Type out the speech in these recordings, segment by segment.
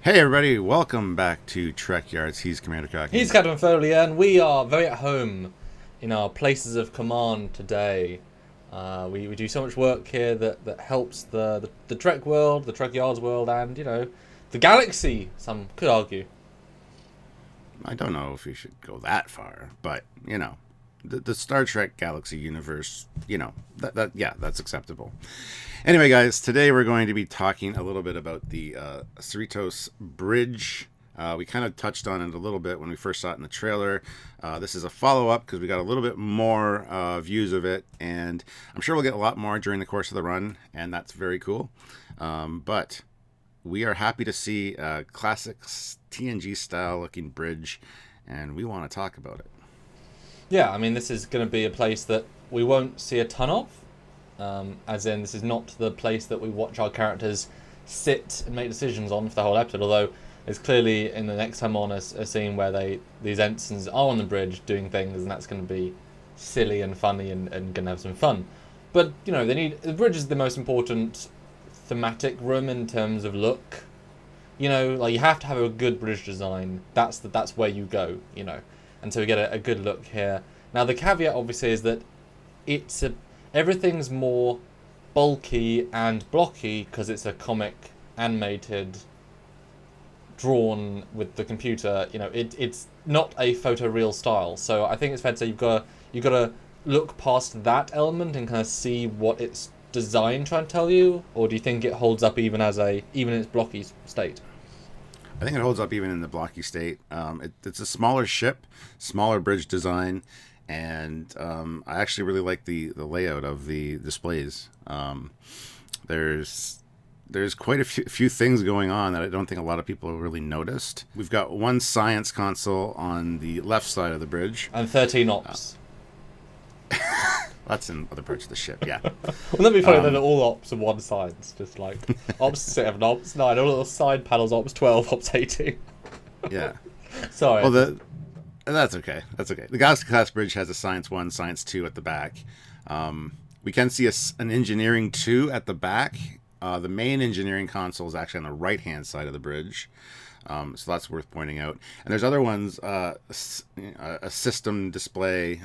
Hey everybody, welcome back to Trekyards. He's Commander Cocky. He's Captain Foley, and we are very at home in our places of command today. We do so much work here that helps the Trek world, the Trekyards world, and, the galaxy, some could argue. I don't know if you should go that far, but the Star Trek Galaxy universe, that's acceptable. Anyway, guys, today we're going to be talking a little bit about the Cerritos Bridge. We kind of touched on it a little bit when we first saw it in the trailer. This is a follow-up because we got a little bit more views of it, and I'm sure we'll get a lot more during the course of the run, and that's very cool. But we are happy to see a classic TNG-style looking bridge, and we want to talk about it. Yeah, I mean, this is going to be a place that we won't see a ton of. As in, this is not the place that we watch our characters sit and make decisions on for the whole episode. Although there's clearly in the next time on a scene where these ensigns are on the bridge doing things, and that's going to be silly and funny and going to have some fun. But the bridge is the most important thematic room in terms of look. You have to have a good bridge design. That's where you go. And so we get a good look here. Now the caveat obviously is that everything's more bulky and blocky because it's a comic animated drawn with the computer. It's not a photoreal style, so I think it's fair to say you've got to look past that element and kind of see what its design trying to tell you. Or do you think it holds up even in its blocky state? I think it holds up even in the blocky state. It's a smaller ship, smaller bridge design, and I actually really like the layout of the displays. There's quite a few things going on that I don't think a lot of people have really noticed. We've got one science console on the left side of the bridge. And 13 ops. That's in other parts of the ship, yeah. Wouldn't that be funny then all ops and one science? Just like ops 7, ops 9, all little side panels, ops 12, ops 18. Yeah. Sorry. Well, that's okay. That's okay. The Galaxy class bridge has a Science 1, Science 2 at the back. We can see an Engineering 2 at the back. The main engineering console is actually on the right-hand side of the bridge. So that's worth pointing out. And there's other ones, a system display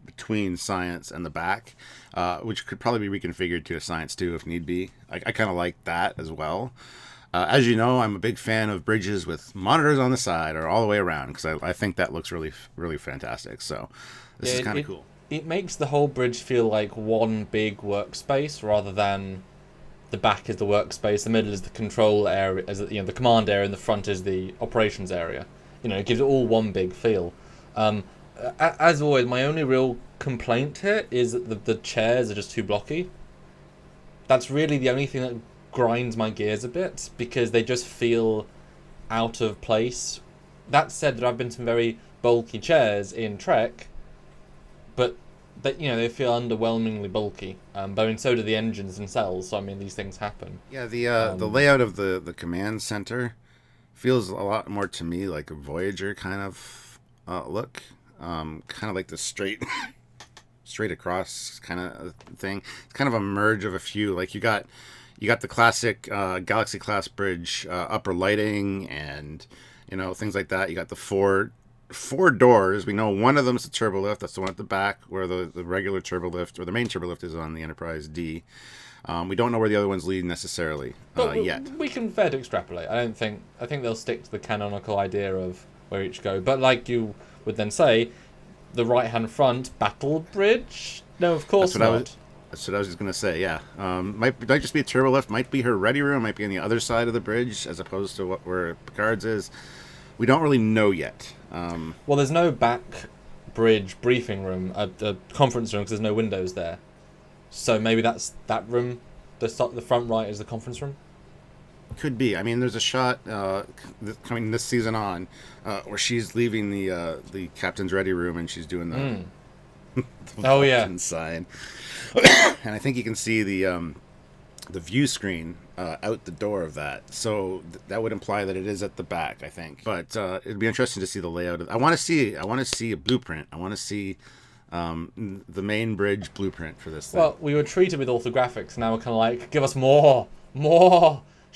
between Science and the back, which could probably be reconfigured to a Science 2 if need be. I kind of like that as well. As you know, I'm a big fan of bridges with monitors on the side or all the way around because I think that looks really, really fantastic. So this is kind of cool. It makes the whole bridge feel like one big workspace rather than the back is the workspace, the middle is the control area, the command area, and the front is the operations area. It gives it all one big feel. As always, my only real complaint here is that the chairs are just too blocky. That's really the only thing that grinds my gears a bit because they just feel out of place. That said, there have been some very bulky chairs in Trek, but they feel underwhelmingly bulky. But so do the engines themselves. So I mean, these things happen. Yeah, the layout of the command center feels a lot more to me like a Voyager kind of look, kind of like the straight across kind of thing. It's kind of a merge of a few. Like you got the classic Galaxy class bridge upper lighting and things like that. You got the four doors. We know one of them is the turbo lift. That's the one at the back where the regular turbo lift or the main turbo lift is on the Enterprise D. We don't know where the other ones lead necessarily yet. We can fair to extrapolate. I think they'll stick to the canonical idea of where each go. But like you would then say, the right hand front battle bridge? No, of course not. That's what I was just going to say, yeah. Might just be a turbo lift, might be her ready room, might be on the other side of the bridge as opposed to where Picard's is. We don't really know yet. Well, there's no back bridge briefing room, a conference room, because there's no windows there. So maybe that's that room. The front right is the conference room. Could be. I mean, there's a shot coming this season on where she's leaving the captain's ready room and she's doing the oh yeah sign. And I think you can see the view screen out the door of that, so that would imply that it is at the back, I think. But it'd be interesting to see the layout. I want to see a blueprint. I want to see the main bridge blueprint for this thing. Well, we were treated with orthographics. Now we're kind of like, give us more.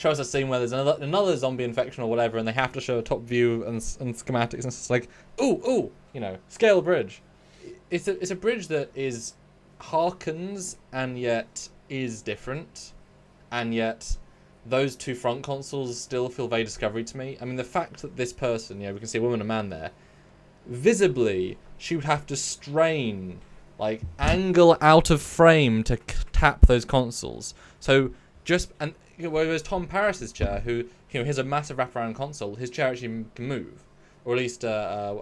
show us a scene where there's another zombie infection or whatever, and they have to show a top view and schematics, and it's like, ooh, scale bridge. It's a bridge that is harkens and yet is different, and yet those two front consoles still feel very Discovery to me. I mean, the fact that this person, we can see a woman and a man there, visibly she would have to strain, like angle out of frame to tap those consoles. So whereas Tom Paris's chair, who has a massive wraparound console, his chair actually can move, or at least the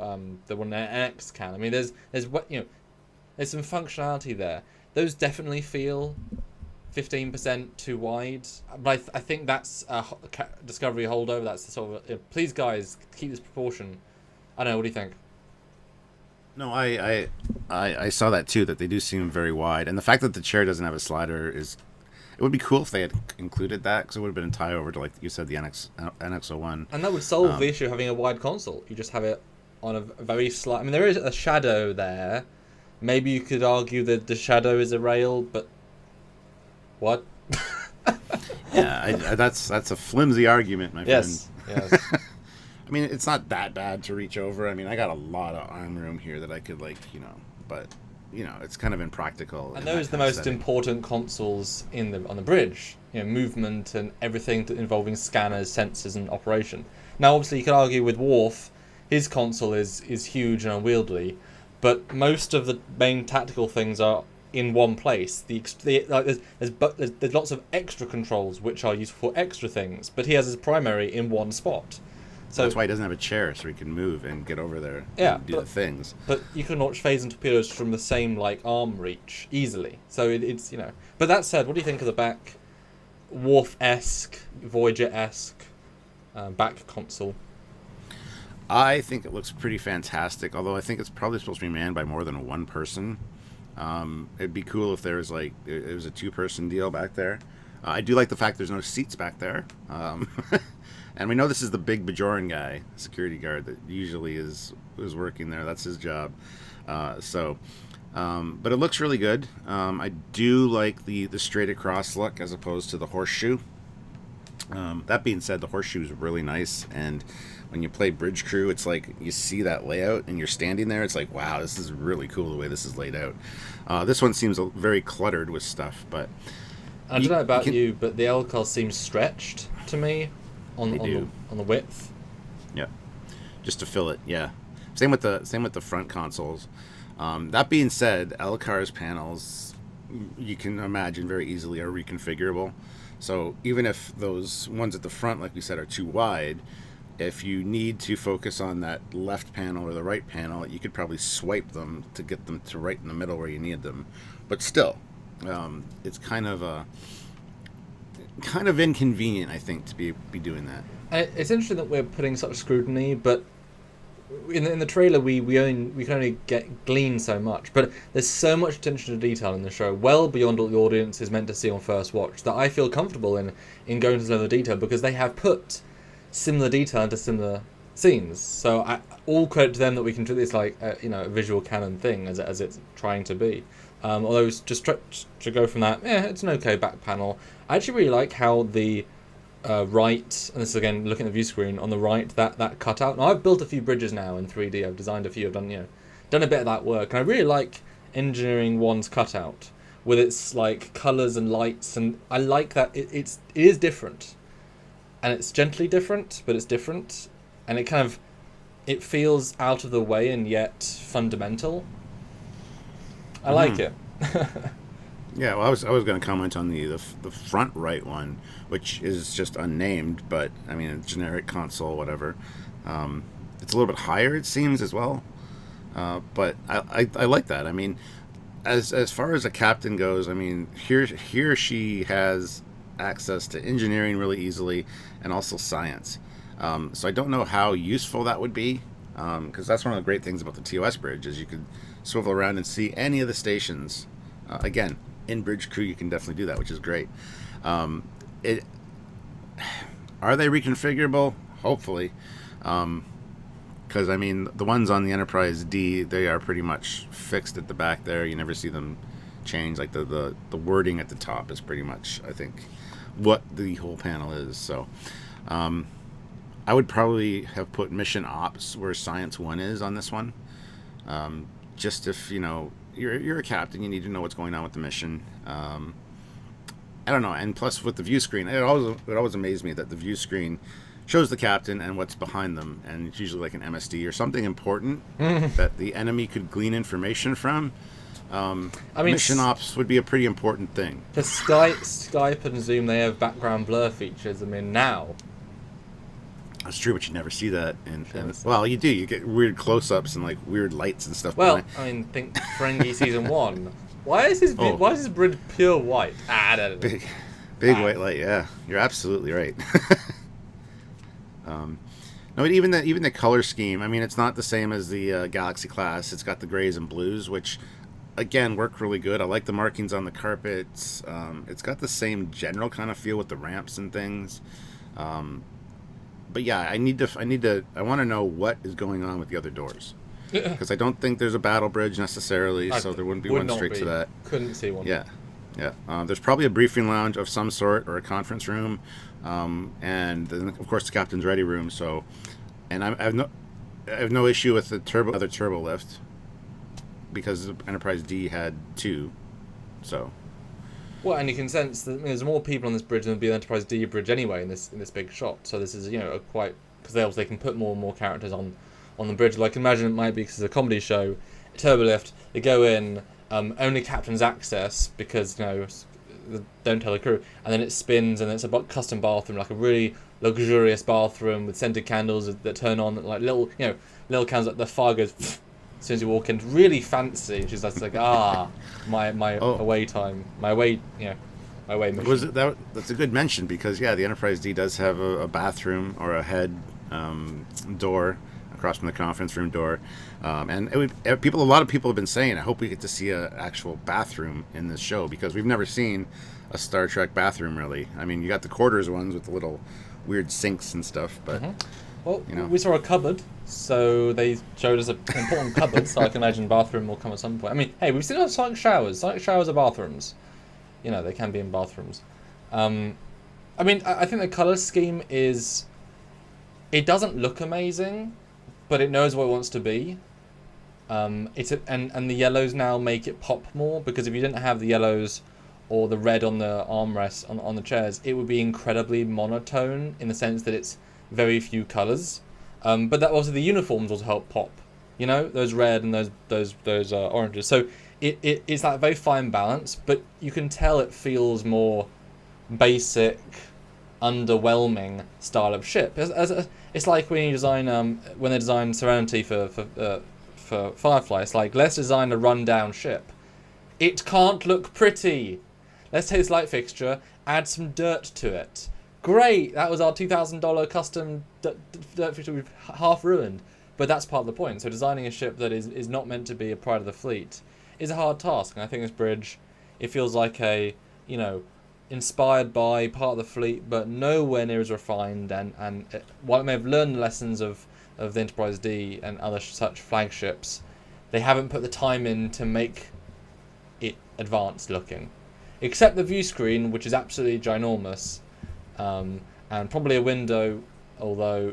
one NX can. I mean, there's some functionality there. Those definitely feel 15% too wide, but I think that's a Discovery holdover. That's the sort of please guys keep this proportion. I don't know. What do you think? No, I saw that too. That they do seem very wide, and the fact that the chair doesn't have a slider is. It would be cool if they had included that, because it would have been a tie over to, like you said, the NX01. And that would solve the issue of having a wide console. You just have it on a very slight. I mean, there is a shadow there. Maybe you could argue that the shadow is a rail, but what? Yeah, that's a flimsy argument, my friend. Yes. I mean, it's not that bad to reach over. I mean, I got a lot of arm room here that I could, but it's kind of impractical. And those are the most important consoles on the bridge. Movement and everything involving scanners, sensors, and operation. Now, obviously, you could argue with Worf, his console is huge and unwieldy, but most of the main tactical things are in one place. There's lots of extra controls which are useful for extra things, but he has his primary in one spot. So that's why he doesn't have a chair, so he can move and get over there and do the things. But you can launch phase and torpedoes from the same arm reach easily. So it's But that said, what do you think of the back Worf-esque, Voyager-esque back console? I think it looks pretty fantastic, although I think it's probably supposed to be manned by more than one person. It'd be cool if there was it was a two-person deal back there. I do like the fact there's no seats back there. And we know this is the big Bajoran guy, security guard, that usually is working there. That's his job. But it looks really good. I do like the straight across look as opposed to the horseshoe. That being said, the horseshoe is really nice, and when you play Bridge Crew, it's like you see that layout and you're standing there. It's like, wow, this is really cool the way this is laid out. This one seems very cluttered with stuff, but I don't know about you, but the LCAR seems stretched to me on the width. Yeah, just to fill it. Yeah, same with the front consoles. That being said, LCAR's panels, you can imagine very easily are reconfigurable. So even if those ones at the front, like we said, are too wide, if you need to focus on that left panel or the right panel, you could probably swipe them to get them to right in the middle where you need them. But still, it's kind of inconvenient, I think, to be doing that. It's interesting that we're putting such scrutiny, but in the trailer we can only glean so much. But there's so much attention to detail in the show, well beyond what the audience is meant to see on first watch, that I feel comfortable in going into the detail, because they have put similar detail into similar scenes. So all credit to them that we can do this like a visual canon thing as it's trying to be. Although it's just to go from that, it's an okay back panel. I actually really like how the right, and this is again looking at the view screen on the right, that cutout. Now I've built a few bridges now in 3D. I've designed a few. I've done a bit of that work, and I really like Engineering 1's cutout with its colours and lights, and I like that it is different, and it's gently different, but it's different, and it feels out of the way and yet fundamental. I like it. Yeah, well, I was going to comment on the front right one, which is just unnamed, but I mean, a generic console, whatever. It's a little bit higher, it seems, as well. But I like that. I mean, as far as a captain goes, I mean, here she has access to engineering really easily, and also science. So I don't know how useful that would be, because that's one of the great things about the TOS bridge is you could swivel around and see any of the stations. Again, in Bridge Crew, you can definitely do that, which is great. Are they reconfigurable? Hopefully. Because, I mean, the ones on the Enterprise D, they are pretty much fixed at the back there. You never see them change. Like, the wording at the top is pretty much, I think, what the whole panel is. So, I would probably have put mission ops where science 1 is on this one. Just if you're a captain, you need to know what's going on with the mission. I don't know, and plus with the view screen, it always amazed me that the view screen shows the captain and what's behind them, and it's usually like an MSD or something important that the enemy could glean information from. I mean, mission ops would be a pretty important thing. For Skype and Zoom, they have background blur features. I mean, now. That's true, but you never see that. Well, you do. You get weird close-ups and like weird lights and stuff. Well, I mean, think Ferengi season 1. Why is his bridge pure white? I don't know. Big white light. Yeah, you're absolutely right. No, but even the color scheme. I mean, it's not the same as the Galaxy class. It's got the grays and blues, which again work really good. I like the markings on the carpets. It's got the same general kind of feel with the ramps and things. But yeah, I want to know what is going on with the other doors. Because I don't think there's a battle bridge necessarily, so there wouldn't be one straight to that. Couldn't see one. Yeah. There's probably a briefing lounge of some sort or a conference room, and then of course the captain's ready room. So, and I have no issue with the other turbo lift, because Enterprise D had 2, so. Well, and you can sense that there's more people on this bridge than would be an Enterprise D bridge anyway in this big shot. So this is a quite, because they can put more and more characters on the bridge. Like, imagine it might be, because it's a comedy show, turbo lift. They go in, only captain's access, because don't tell the crew, and then it spins and it's a custom bathroom, like a really luxurious bathroom with scented candles that turn on, like little candles, like the fire goes as soon as you walk in. Really fancy. She's like, my away time, my away mission. That's a good mention, because the Enterprise D does have a bathroom or a head door across from the conference room door, and a lot of people have been saying, I hope we get to see an actual bathroom in this show, because we've never seen a Star Trek bathroom really. I mean, you got the quarters ones with the little weird sinks and stuff, but well, we saw a cupboard, so they showed us an important cupboard, so I can imagine bathroom will come at some point. I mean, hey, we've seen sonic showers. Sonic showers are bathrooms. They can be in bathrooms. I mean, I think the color scheme it doesn't look amazing, but it knows what it wants to be. And the yellows now make it pop more, because if you didn't have the yellows or the red on the armrests on the chairs, it would be incredibly monotone in the sense that it's very few colors. But that also, the uniforms also help pop. Those red and those oranges. So it's that very fine balance, but you can tell it feels more basic, underwhelming style of ship. It's like when you design when they designed Serenity for Firefly. It's like, let's design a rundown ship. It can't look pretty. Let's take this light fixture, add some dirt to it. Great, that was our $2,000 custom dirt fixture we've half ruined. But that's part of the point. So designing a ship that is not meant to be a pride of the fleet is a hard task. And I think this bridge, it feels like inspired by part of the fleet, but nowhere near as refined. And while it may have learned the lessons of the Enterprise D and other such flagships, they haven't put the time in to make it advanced looking. Except the view screen, which is absolutely ginormous, and probably a window, although,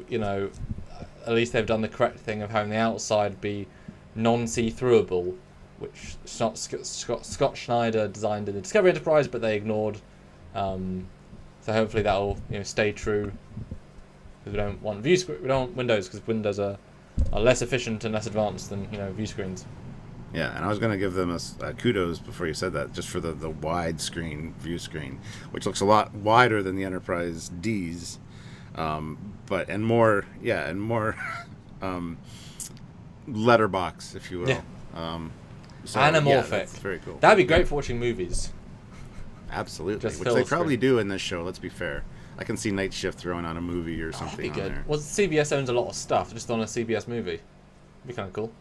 at least they've done the correct thing of having the outside be non-see-throughable, which Scott Schneider designed in the Discovery Enterprise, but they ignored. So hopefully that'll stay true, because we don't want we don't want windows, because windows are less efficient and less advanced than view screens. Yeah, and I was going to give them a kudos before you said that, just for the wide screen view screen, which looks a lot wider than the Enterprise D's, and more letterbox, if you will. Yeah. So, anamorphic. That's very cool. That'd be great for watching movies. Absolutely, which they probably do in this show. Let's be fair. I can see Night Shift throwing on a movie or something. That'd be good. On there. Well, CBS owns a lot of stuff just on a CBS movie. It'd be kind of cool.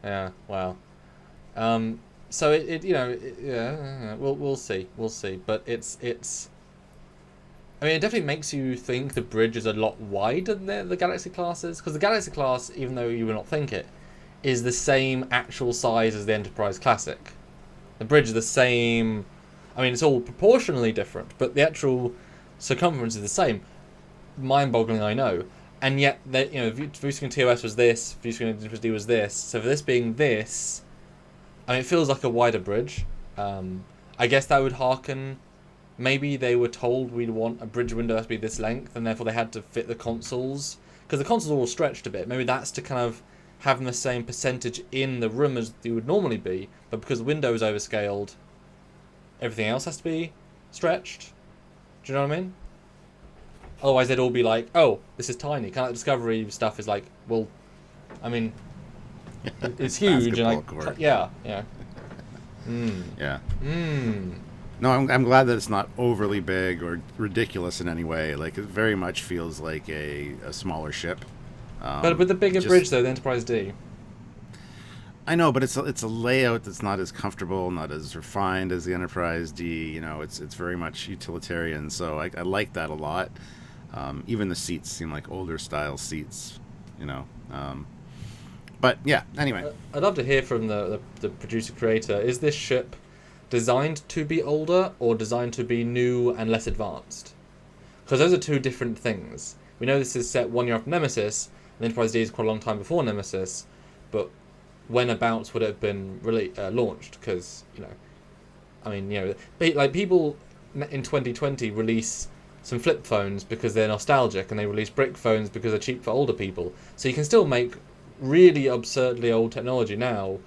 Yeah. Wow. So we'll see. But it's. I mean, it definitely makes you think the bridge is a lot wider than the Galaxy classes, because the Galaxy class, even though you would not think it, is the same actual size as the Enterprise Classic. The bridge is the same. I mean, it's all proportionally different, but the actual circumference is the same. Mind-boggling, I know. And yet, Vusing TOS was this, Vusing Infinity was this. So for this being this, I mean, it feels like a wider bridge. I guess that would hearken. Maybe they were told we'd want a bridge window to be this length, and therefore they had to fit the consoles. Because the consoles are all stretched a bit. Maybe that's to kind of have the same percentage in the room as they would normally be, but because the window is overscaled, everything else has to be stretched. Do you know what I mean? Otherwise, they'd all be like, "Oh, this is tiny." Kind of like Discovery stuff is like, well, I mean, it's huge, and like, yeah. Yeah. No, I'm glad that it's not overly big or ridiculous in any way. Like, it very much feels like a smaller ship. But with the bigger bridge, though, the Enterprise D. I know, but it's a layout that's not as comfortable, not as refined as the Enterprise D. You know, it's very much utilitarian, so I like that a lot. Even the seats seem like older style seats, you know. But yeah, anyway. I'd love to hear from the producer creator. Is this ship designed to be older or designed to be new and less advanced? Because those are two different things. We know this is set 1 year after Nemesis, and Enterprise D is quite a long time before Nemesis, but when abouts would it have been really launched? Because, you know, I mean, you know, like people in 2020 release some flip phones because they're nostalgic, and they release brick phones because they're cheap for older people. So you can still make really absurdly old technology now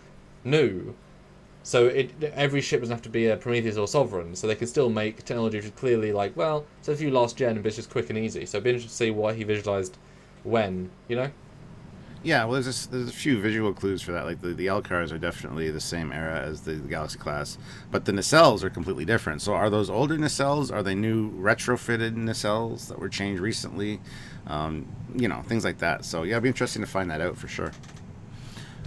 new. So every ship doesn't have to be a Prometheus or Sovereign, so they can still make technology which is clearly like, well, it's a few last gen, but it's just quick and easy. So it'd be interesting to see what he visualized when, you know? Yeah, well, there's a few visual clues for that. Like the L-cars are definitely the same era as the Galaxy class, but the nacelles are completely different. So are those older nacelles? Are they new retrofitted nacelles that were changed recently? You know, things like that. So yeah, it'd be interesting to find that out for sure.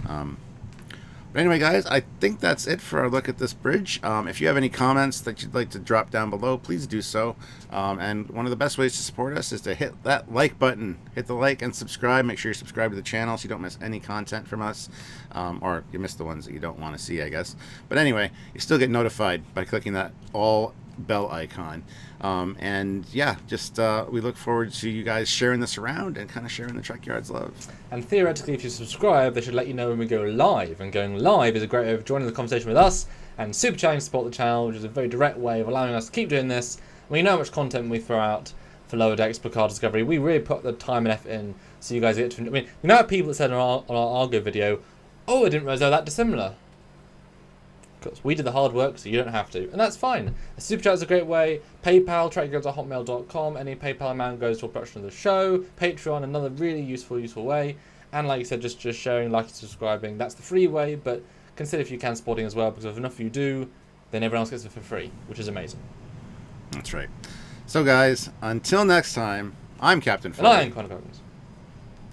But anyway, guys, I think that's it for our look at this bridge. If you have any comments that you'd like to drop down below, please do so. And one of the best ways to support us is to hit that like button. Hit the like and subscribe. Make sure you're subscribed to the channel so you don't miss any content from us. Or you miss the ones that you don't want to see, I guess. But anyway, you still get notified by clicking that all bell icon. And yeah, just we look forward to you guys sharing this around and kind of sharing the Trekyards love. And theoretically, if you subscribe, they should let you know when we go live. And going live is a great way of joining the conversation with us and super chatting to support the channel, which is a very direct way of allowing us to keep doing this. We know how much content we throw out for Lower Decks, Picard Discovery. We really put the time and effort in so you guys get to... I mean, the amount of people that said on our Argo video, "Oh, I didn't realize they were that dissimilar." Because we did the hard work, so you don't have to. And that's fine. A super chat is a great way. PayPal, trekyards@hotmail.com. Any PayPal amount goes to a production of the show. Patreon, another really useful way. And like I said, just sharing, liking, subscribing. That's the free way, but consider if you can supporting as well, because if enough of you do, then everyone else gets it for free, which is amazing. That's right. So guys, until next time, I'm Captain Foley. And I am Connor Coggins.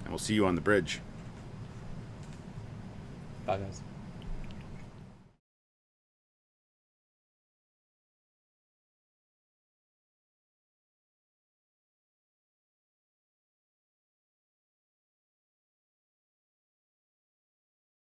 And we'll see you on the bridge. Bye guys.